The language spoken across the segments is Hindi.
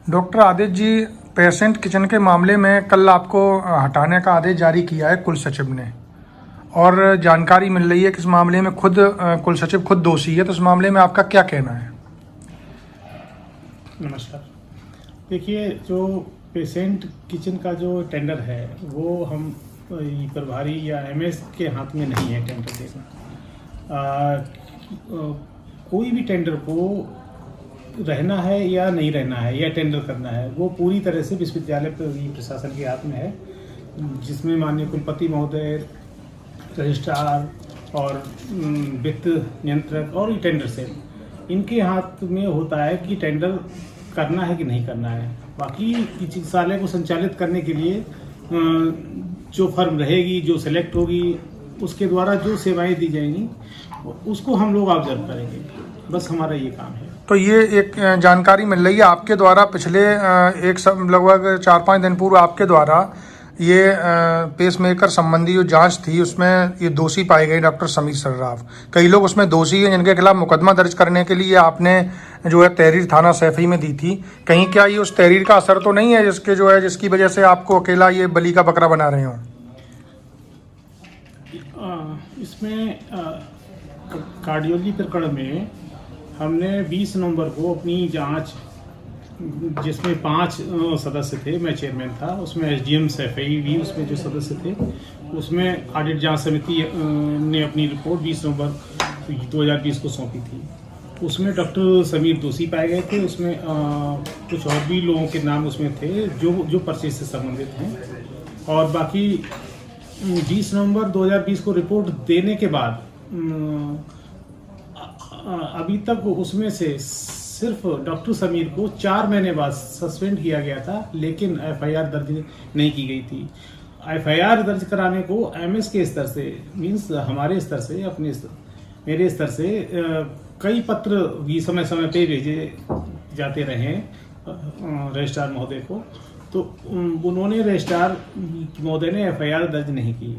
Doctor Aditya ji, patient kitchen के मामले में कल आपको हटाने का आदेश जारी किया है कुल सचिव ने, और जानकारी मिल रही है कि इस मामले में खुद कुल सचिव खुद दोषी है। तो इस मामले में आपका क्या कहना है? नमस्कार। देखिए, जो पेशेंट किचन का जो टेंडर है वो हम प्रभारी या एमएस के हाथ में नहीं है टेंडर देना। कोई भी टेंडर को रहना है या नहीं रहना है या टेंडर करना है वो पूरी तरह से विश्वविद्यालय प्रशासन के हाथ में है, जिसमें माननीय कुलपति महोदय, रजिस्ट्रार और वित्त नियंत्रक और टेंडर से इनके हाथ में होता है कि टेंडर करना है कि नहीं करना है। बाकी चिकित्सालय को संचालित करने के लिए जो फर्म रहेगी, जो सेलेक्ट होगी, उसके द्वारा जो सेवाएं दी जाएंगी उसको हम लोग ऑब्जर्व करेंगे। बस हमारा ये काम है। तो ये एक जानकारी मिल रही है आपके द्वारा पिछले लगभग 4-5 दिन पूर्व आपके द्वारा ये पेसमेकर संबंधी जो जांच थी उसमें ये दोषी पाए गए डॉक्टर समीर सर्राफ। कई लोग उसमें दोषी हैं जिनके खिलाफ मुकदमा दर्ज करने के लिए आपने जो है तहरीर थाना सैफई में दी थी। कहीं क्या ये उस तहरीर का असर तो नहीं है जिसकी वजह से आपको अकेला ये बलि का बकरा बना रहे हों? इसमें कार्डियोलॉजी प्रकरण में हमने 20 नवंबर को अपनी जांच, जिसमें 5 सदस्य थे, मैं चेयरमैन था, उसमें एसडीएम सैफई भी उसमें जो सदस्य थे, उसमें ऑडिट जांच समिति ने अपनी रिपोर्ट 20 नवंबर 2020 को सौंपी थी। उसमें डॉक्टर समीर दोषी पाए गए थे। उसमें कुछ और भी लोगों के नाम उसमें थे जो परचेज से संबंधित हैं। और बाकी 20 नवंबर 2020 को रिपोर्ट देने के बाद अभी तक उसमें से सिर्फ डॉक्टर समीर को 4 महीने बाद सस्पेंड किया गया था, लेकिन एफआईआर दर्ज नहीं की गई थी। एफआईआर दर्ज कराने को एमएस के स्तर से, मींस हमारे स्तर से, मेरे स्तर से कई पत्र भी समय समय पे भेजे जाते रहे रजिस्ट्रार महोदय को। तो उन्होंने, रजिस्ट्रार महोदय ने एफआईआर दर्ज नहीं की।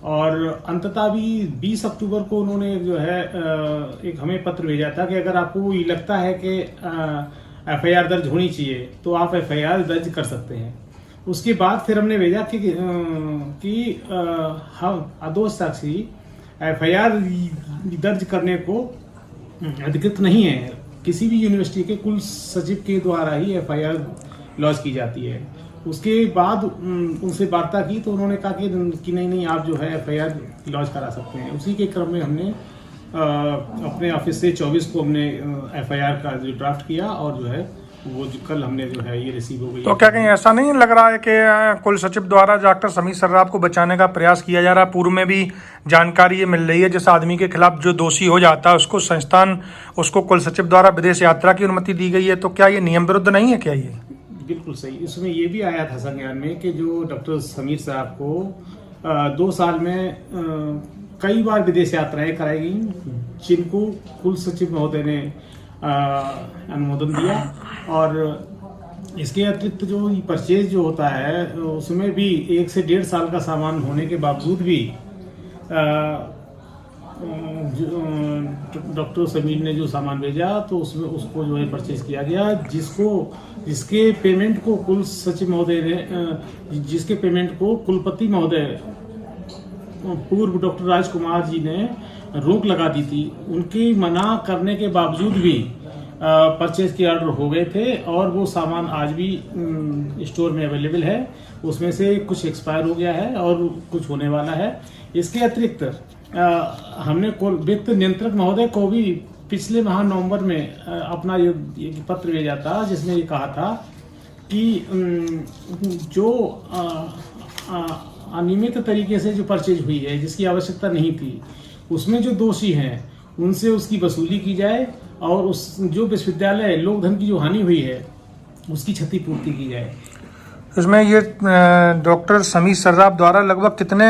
और अंततः भी 20 अक्टूबर को उन्होंने जो है एक हमें पत्र भेजा था कि अगर आपको ये लगता है कि एफआईआर दर्ज होनी चाहिए तो आप एफआईआर दर्ज कर सकते हैं। उसके बाद फिर हमने भेजा कि हम अदोष साक्षी एफआईआर दर्ज करने को अधिकृत नहीं है। किसी भी यूनिवर्सिटी के कुल सचिव के द्वारा ही एफआईआर लॉन्च की जाती है। उसके बाद उनसे वार्ता की तो उन्होंने कहा कि नहीं आप जो है एफआईआर लॉन्च करा सकते हैं। उसी के क्रम में हमने अपने ऑफिस से 24 को हमने एफआईआर का जो ड्राफ्ट किया और जो है वो कल हमने जो है ये रिसीव हो गई। तो क्या कहीं ऐसा नहीं लग रहा है कि कुल सचिव द्वारा डॉक्टर समीर सर्राफ को बचाने का प्रयास किया जा रहा है? पूर्व में भी जानकारी ये मिल रही है जिस आदमी के खिलाफ जो दोषी हो जाता है उसको कुल सचिव द्वारा विदेश यात्रा की अनुमति दी गई है। तो क्या ये नियम विरुद्ध नहीं है? क्या ये बिल्कुल सही। इसमें ये भी आया था संज्ञान में कि जो डॉक्टर समीर साहब को 2 साल में कई बार विदेश यात्राएं कराई गई, जिनको कुल सचिव महोदय ने अनुमोदन दिया। और इसके अतिरिक्त जो परचेज जो होता है उसमें भी 1 से 1.5 साल का सामान होने के बावजूद भी डॉक्टर समीर ने जो सामान भेजा तो उसमें उसको जो है परचेज किया गया, जिसके पेमेंट को कुल सचिव महोदय ने, जिसके पेमेंट को कुलपति महोदय पूर्व डॉक्टर राजकुमार जी ने रोक लगा दी थी। उनके मना करने के बावजूद भी परचेज के ऑर्डर हो गए थे और वो सामान आज भी स्टोर में अवेलेबल है। उसमें से कुछ एक्सपायर हो गया है और कुछ होने वाला है। इसके अतिरिक्त हमने वित्त नियंत्रक महोदय को भी पिछले माह नवंबर में अपना ये पत्र भेजा था, जिसमें ये कहा था कि जो अनियमित तरीके से जो परचेज हुई है, जिसकी आवश्यकता नहीं थी, उसमें जो दोषी हैं उनसे उसकी वसूली की जाए और उस जो विश्वविद्यालय लोकधन की जो हानि हुई है उसकी क्षतिपूर्ति की जाए। इसमें ये डॉक्टर समीर सर्राफ द्वारा लगभग कितने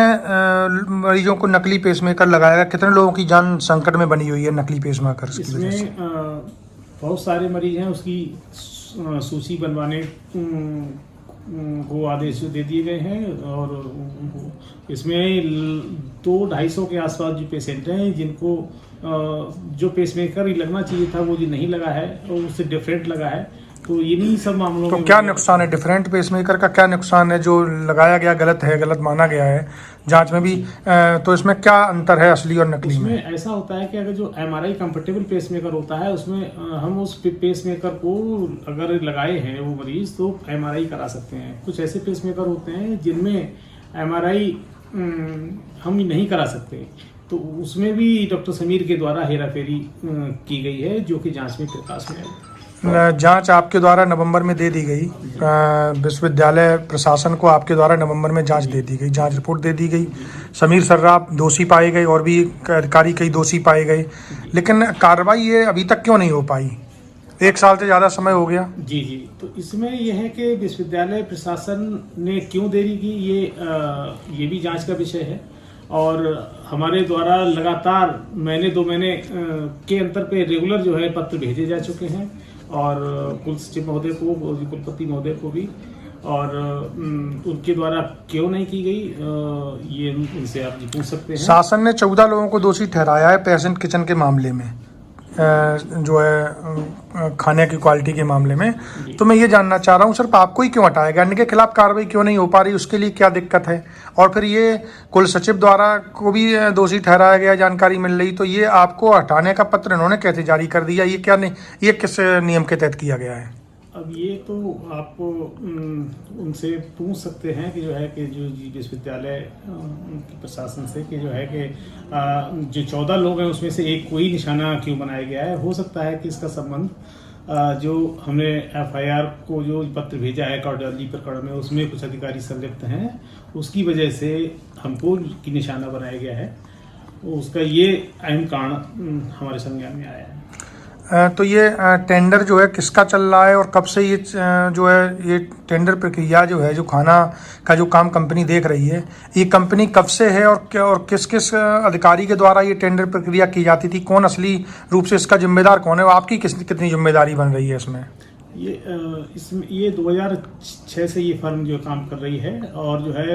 मरीजों को नकली पेसमेकर लगाया गया? कितने लोगों की जान संकट में बनी हुई है नकली पेसमेकर की वजह से? बहुत सारे मरीज हैं, उसकी सूची बनवाने को आदेश दे दिए गए हैं। और इसमें 200-250 के आसपास जो पेशेंट हैं जिनको जो पेसमेकर ही लगना चाहिए था वो जो नहीं लगा है और उससे डिफरेंट लगा है, तो इन्हीं सब मामलों तो में क्या नुकसान है डिफरेंट पेसमेकर का, क्या नुकसान है जो लगाया गया गलत है, गलत माना गया है जांच में भी, तो इसमें क्या अंतर है असली और नकली में? उसमें ऐसा होता है कि अगर जो एमआरआई कंफर्टेबल पेसमेकर होता है उसमें हम उस पेसमेकर को अगर लगाए हैं वो मरीज तो एमआरआई करा सकते हैं। कुछ ऐसे पेसमेकर होते हैं जिनमें एमआरआई हम नहीं करा सकते, तो उसमें भी डॉक्टर समीर के द्वारा हेराफेरी की गई है जो कि जांच में प्रकाश में आई। जांच आपके द्वारा नवंबर में दे दी गई, विश्वविद्यालय प्रशासन को आपके द्वारा नवंबर में जांच दे दी गई, जांच रिपोर्ट दे दी गई, समीर सर्राफ दोषी पाए गए और भी अधिकारी कई दोषी पाए गए, लेकिन कार्रवाई ये अभी तक क्यों नहीं हो पाई? 1 साल से ज़्यादा समय हो गया। जी, तो इसमें यह है कि विश्वविद्यालय प्रशासन ने क्यों देरी की, ये भी जांच का विषय है। और हमारे द्वारा लगातार महीने 2 महीने के अंतर पे रेगुलर जो है पत्र भेजे जा चुके हैं, और कुल सचिव महोदय को, कुलपति महोदय को भी, और उनके द्वारा क्यों नहीं की गई ये उनसे आप जी पूछ सकते हैं। शासन ने 14 लोगों को दोषी ठहराया है पेशेंट किचन के मामले में, जो है खाने की क्वालिटी के मामले में। तो मैं ये जानना चाह रहा हूँ सिर्फ आपको ही क्यों हटाया गया, इनके खिलाफ कार्रवाई क्यों नहीं हो पा रही, उसके लिए क्या दिक्कत है? और फिर ये कुल सचिव द्वारा को भी दोषी ठहराया गया, जानकारी मिल रही, तो ये आपको हटाने का पत्र इन्होंने कैसे जारी कर दिया? ये क्या नहीं, ये किस नियम के तहत किया गया है? अब ये तो आप उनसे पूछ सकते हैं कि जो है कि जो विश्वविद्यालय प्रशासन से कि जो है कि जो 14 लोग हैं उसमें से एक कोई निशाना क्यों बनाया गया है। हो सकता है कि इसका संबंध जो हमने एफआईआर को जो पत्र भेजा है कार्डियोलॉजी प्रकरण में उसमें कुछ अधिकारी संलिप्त हैं, उसकी वजह से हमको की निशाना बनाया गया है। उसका ये अहम कारण हमारे संज्ञान में आया है। तो ये टेंडर जो है किसका चल रहा है और कब से ये जो है ये टेंडर प्रक्रिया जो है, जो खाना का जो काम कंपनी देख रही है, ये कंपनी कब से है और क्या और किस किस अधिकारी के द्वारा ये टेंडर प्रक्रिया की जाती थी? कौन असली रूप से इसका जिम्मेदार कौन है? आपकी कितनी जिम्मेदारी बन रही है इसमें? ये 2006 से ये फर्म जो काम कर रही है, और जो है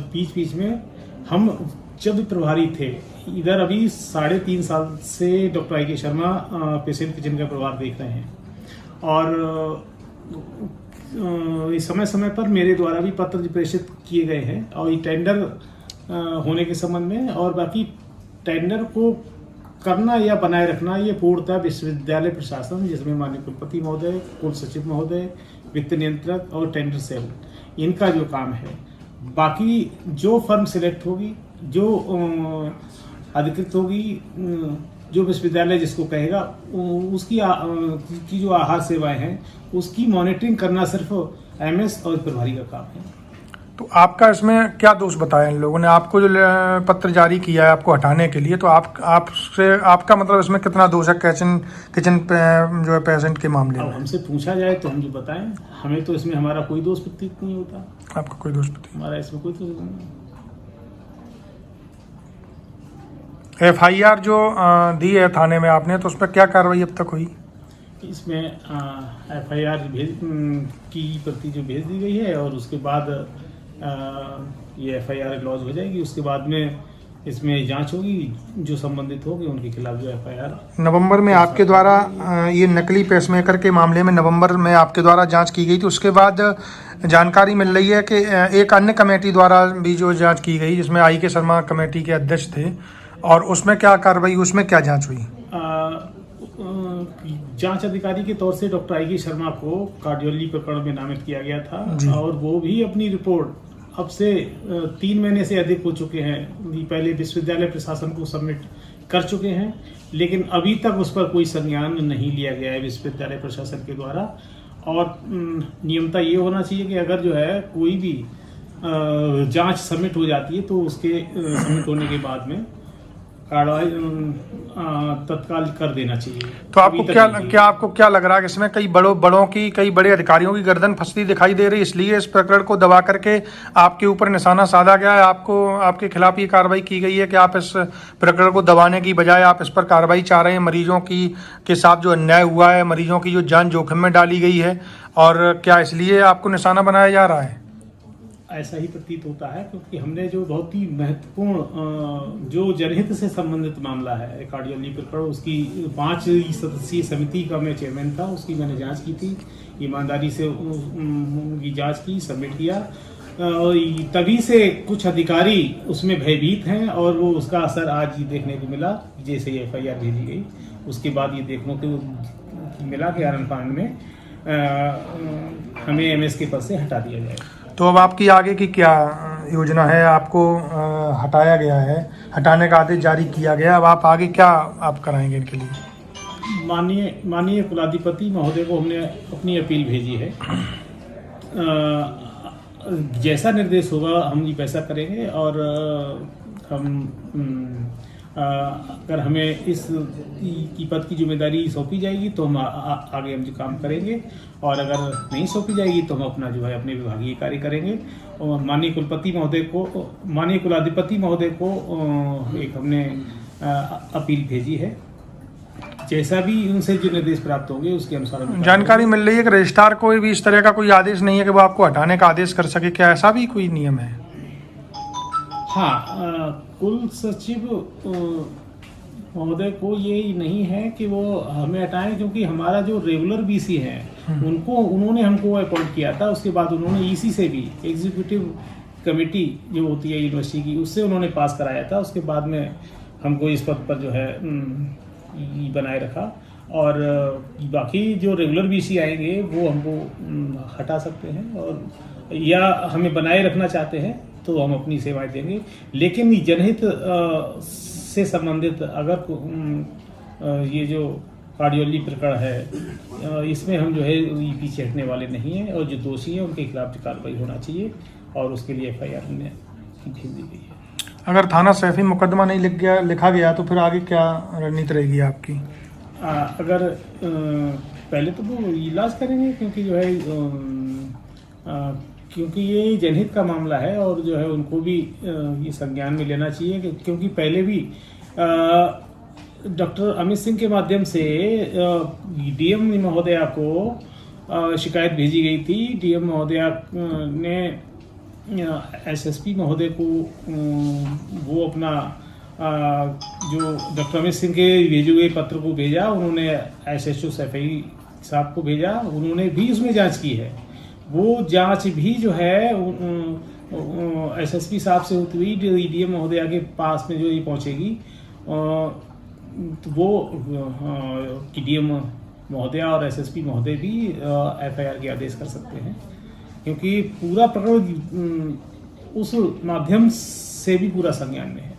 बीच बीच में हम जब प्रभारी थे इधर, अभी 3.5 साल से डॉक्टर आई के शर्मा पेशेंट किचन का प्रभार देख रहे हैं, और समय समय पर मेरे द्वारा भी पत्र प्रेषित किए गए हैं और ये टेंडर होने के संबंध में, और बाकी टेंडर को करना या बनाए रखना ये पूर्णतः विश्वविद्यालय प्रशासन, जिसमें माननीय कुलपति महोदय, कुल सचिव महोदय, वित्त नियंत्रक और टेंडर सेल, इनका जो काम है। बाकी जो फर्म सिलेक्ट होगी, जो अधिकृत होगी, जो विश्वविद्यालय जिसको कहेगा, उसकी की जो आहार सेवाएं हैं उसकी मॉनिटरिंग करना सिर्फ एमएस और प्रभारी का काम है। तो आपका इसमें क्या दोष बताया इन लोगों ने? आपको जो पत्र जारी किया है आपको हटाने के लिए, तो आपसे आपका मतलब इसमें कितना दोष है किचन जो है पेशेंट के मामले में? हमसे पूछा जाए तो हम जो बताएं, हमें तो इसमें हमारा कोई दोष प्रतीत नहीं होता। आपका कोई दोष प्रतीत? हमारा इसमें कोई दोष नहीं। एफआईआर जो दी है थाने में आपने, तो उस पर क्या कार्रवाई अब तक हुई? इसमें एफआईआर की प्रति जो भेज दी गई है, और उसके बाद ये एफआईआर लॉन्च हो जाएगी। उसके बाद में इसमें जांच होगी, जो संबंधित होगी उनके खिलाफ जो एफआईआर। नवंबर में आपके द्वारा ये नकली पेसमेकर के मामले में नवंबर में आपके द्वारा जांच की गई थी। उसके बाद जानकारी मिल रही है कि एक अन्य कमेटी द्वारा भी जो जांच की गई, जिसमें आई के शर्मा कमेटी के अध्यक्ष थे, और उसमें क्या कार्रवाई, उसमें क्या जांच हुई? जांच अधिकारी के तौर से डॉक्टर आई के शर्मा को कार्डियोलॉजी प्रकरण में नामित किया गया था, और वो भी अपनी रिपोर्ट अब से 3 महीने से अधिक हो चुके हैं, पहले विश्वविद्यालय प्रशासन को सबमिट कर चुके हैं, लेकिन अभी तक उस पर कोई संज्ञान नहीं लिया गया है विश्वविद्यालय प्रशासन के द्वारा। और नियमता ये होना चाहिए कि अगर जो है कोई भी जांच सबमिट हो जाती है तो उसके सबमिट होने के बाद में कार्रवाई तत्काल कर देना चाहिए। तो आपको क्या लग रहा है कि इसमें कई कई बड़े अधिकारियों की गर्दन फंसती दिखाई दे रही है, इसलिए इस प्रकरण को दबा करके आपके ऊपर निशाना साधा गया है? आपके खिलाफ ये कार्रवाई की गई है कि आप इस प्रकरण को दबाने की बजाय आप इस पर कार्रवाई चाह रहे हैं? मरीजों के साथ जो अन्याय हुआ है, मरीजों की जो जान जोखिम में डाली गई है, और क्या इसलिए आपको निशाना बनाया जा रहा है? ऐसा ही प्रतीत होता है, क्योंकि हमने जो बहुत ही महत्वपूर्ण जो जनहित से संबंधित मामला है कार्डियोलॉजी प्रकरण, उसकी 5 सदस्यीय समिति का मैं चेयरमैन था, उसकी मैंने जांच की थी, ईमानदारी से उनकी जांच की, सबमिट किया। तभी से कुछ अधिकारी उसमें भयभीत हैं और वो उसका असर आज ही देखने को मिला। जैसे ही FIR भेजी गई उसके बाद ये देखने को मिला कि आनंद में हमें MS के पद से हटा दिया जाए। तो अब आपकी आगे की क्या योजना है? आपको हटाया गया है, हटाने का आदेश जारी किया गया, अब आप आगे क्या आप कराएंगे इनके लिए? माननीय कुलाधिपति महोदय को हमने अपनी अपील भेजी है। जैसा निर्देश होगा हम वैसा करेंगे, और अगर हमें इस की पद की जिम्मेदारी सौंपी जाएगी तो हम आगे हम जो काम करेंगे, और अगर नहीं सौंपी जाएगी तो हम अपना जो है अपने विभागीय कार्य करेंगे। और माननीय कुलाधिपति महोदय को एक हमने अपील भेजी है। जैसा भी उनसे जो निर्देश प्राप्त होंगे उसके अनुसार जानकारी मिल रही है कि रजिस्ट्रार को भी इस तरह का कोई आदेश नहीं है कि वो आपको हटाने का आदेश कर सके, क्या ऐसा भी कोई नियम है? हाँ, कुल सचिव महोदय को ये नहीं है कि वो हमें हटाएं, क्योंकि हमारा जो रेगुलर BC है उन्होंने हमको अपॉइंट किया था। उसके बाद उन्होंने EC से भी, एग्जीक्यूटिव कमेटी जो होती है यूनिवर्सिटी की, उससे उन्होंने पास कराया था। उसके बाद में हमको इस पद पर जो है बनाए रखा, और बाकी जो रेगुलर BC आएंगे वो हमको हटा सकते हैं, और या हमें बनाए रखना चाहते हैं तो हम अपनी सेवाएं देंगे। लेकिन जनहित से संबंधित अगर ये जो कार्डियोलॉजी प्रकरण है इसमें हम जो है पीछे हटने वाले नहीं हैं, और जो दोषी हैं उनके खिलाफ कार्रवाई होना चाहिए, और उसके लिए FIR में भेज दी गई है। अगर थाना सैफी मुकदमा नहीं लिखा गया तो फिर आगे क्या रणनीति रहेगी आपकी? अगर पहले तो वो इलाज करेंगे, क्योंकि जो है क्योंकि ये जनहित का मामला है, और जो है उनको भी ये संज्ञान में लेना चाहिए, क्योंकि पहले भी डॉक्टर अमित सिंह के माध्यम से DM महोदया को शिकायत भेजी गई थी। DM महोदया ने SSP महोदय को वो अपना जो डॉक्टर अमित सिंह के भेजे हुए पत्र को भेजा, उन्होंने SHO सैफई साहब को भेजा, उन्होंने भी उसमें जांच की है। वो जांच भी जो है SSP साहब से होती हुई DM महोदया के पास में जो ये पहुंचेगी, तो वो DM महोदया और SSP महोदय भी FIR के आदेश कर सकते हैं, क्योंकि पूरा प्रकरण उस माध्यम से भी पूरा संज्ञान में है।